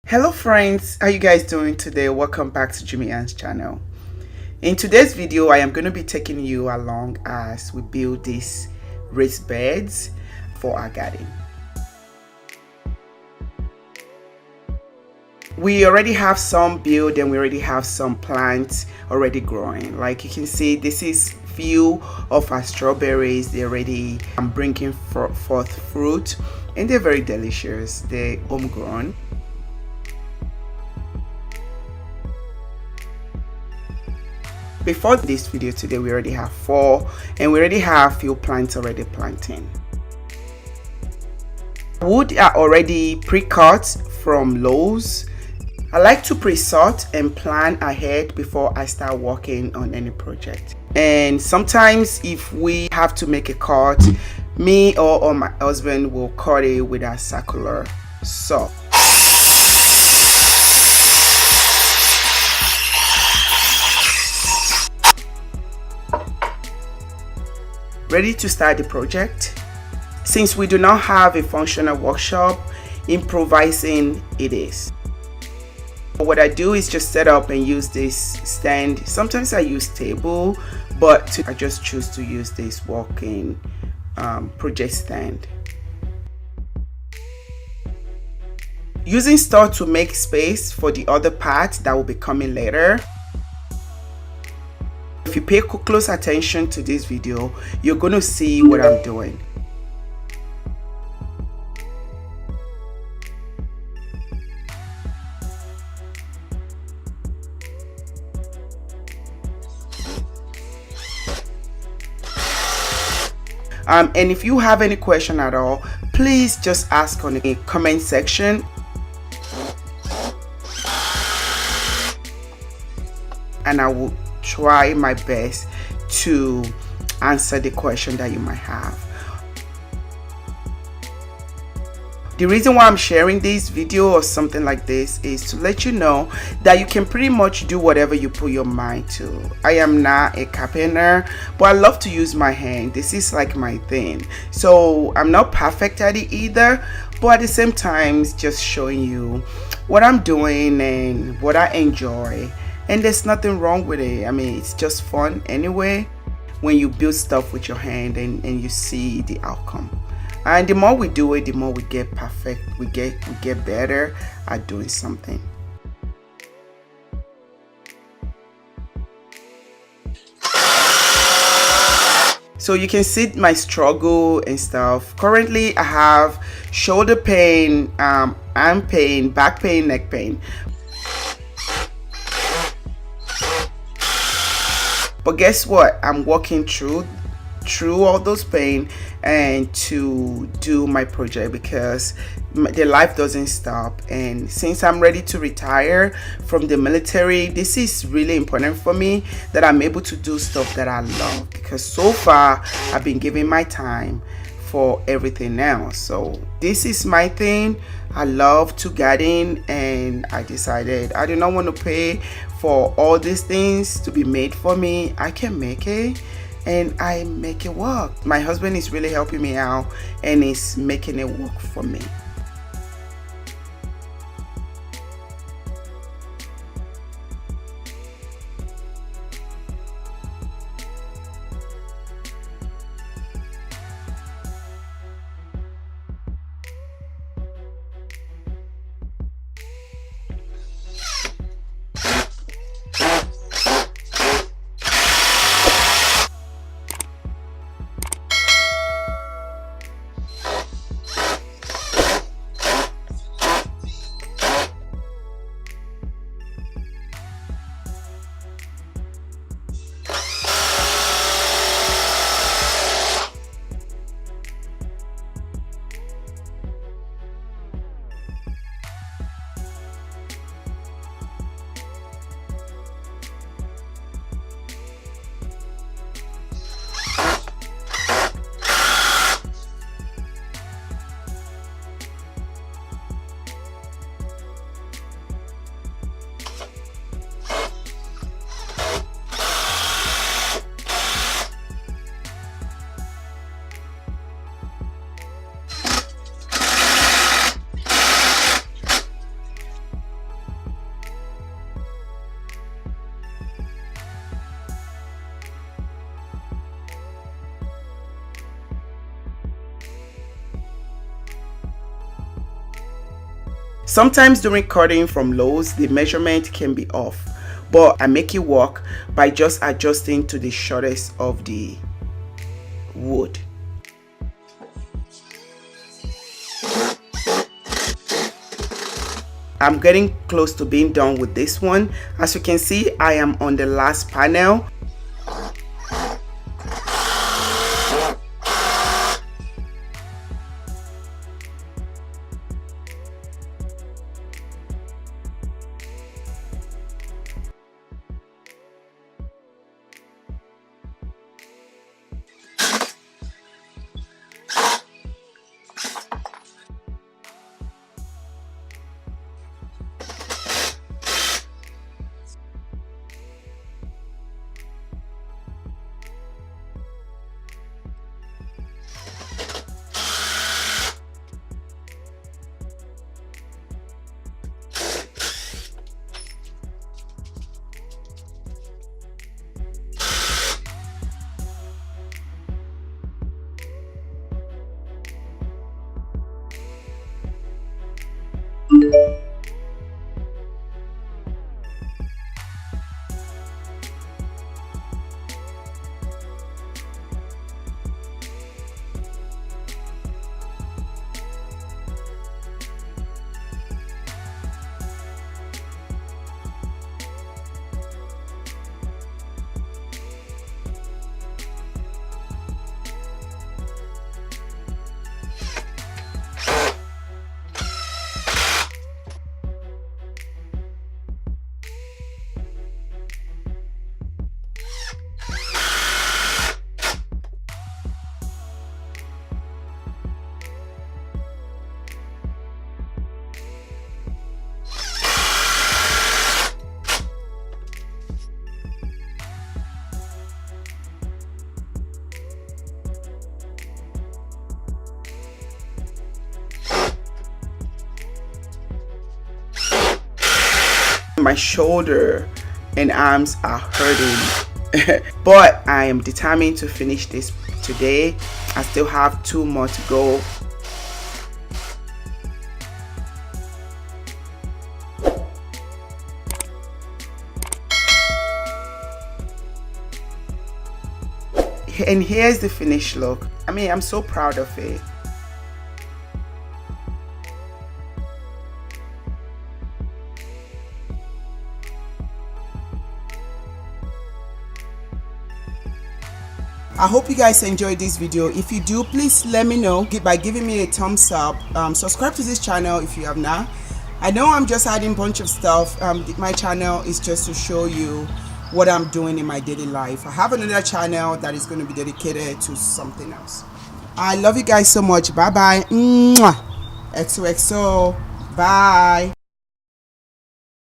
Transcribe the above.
Hello friends, how you guys doing today? Welcome back to Jimmy Ann's channel. In today's video, I am going to be taking you along as we build these raised beds for our garden. We already have some built and we already have some plants already growing. Like you can see, this is few of our strawberries. They're already bringing forth fruit and they're very delicious. They're homegrown. Before this video today, we already have 4 and we already have few plants already planting. Wood are already pre-cut from Lowe's. I like to pre-sort and plan ahead before I start working on any project. And sometimes if we have to make a cut, me or my husband will cut it with a circular saw. Ready to start the project? Since we do not have a functional workshop, improvising it is. What I do is just set up and use this stand. Sometimes I use table, but I just choose to use this walking project stand. Using store to make space for the other parts that will be coming later. If you pay close attention to this video, you're going to see what I'm doing. And if you have any question at all, please just ask on the comment section. And I will try my best to answer the question that you might have. The reason why I'm sharing this video or something like this is to let you know that you can pretty much do whatever you put your mind to. I am not a carpenter, but I love to use my hand. This is like my thing. So I'm not perfect at it either, but at the same time, just showing you what I'm doing and what I enjoy. And there's nothing wrong with it. I mean, it's just fun anyway when you build stuff with your hand and you see the outcome. And the more we do it, the more we get perfect. We get better at doing something. So you can see my struggle and stuff. Currently, I have shoulder pain, arm pain, back pain, neck pain. But guess what? I'm walking through all those pain and to do my project because the life doesn't stop. And since I'm ready to retire from the military, this is really important for me that I'm able to do stuff that I love, because so far I've been giving my time for everything else. So this is my thing. I love to garden, and I decided I do not want to pay for all these things to be made for me. I can make it and I make it work. My husband is really helping me out and is making it work for me. Sometimes during cutting from Lowe's, the measurement can be off, but I make it work by just adjusting to the shortest of the wood. I'm getting close to being done with this one. As you can see, I am on the last panel. My shoulder and arms are hurting, but I am determined to finish this today. I still have 2 more to go. And here's the finished look. I mean, I'm so proud of it. I hope you guys enjoyed this video. If you do, please let me know by giving me a thumbs up. Subscribe to this channel if you have not. I know I'm just adding a bunch of stuff. My channel is just to show you what I'm doing in my daily life. I have another channel that is going to be dedicated to something else. I love you guys so much. Bye bye. Mwah. XOXO. Bye.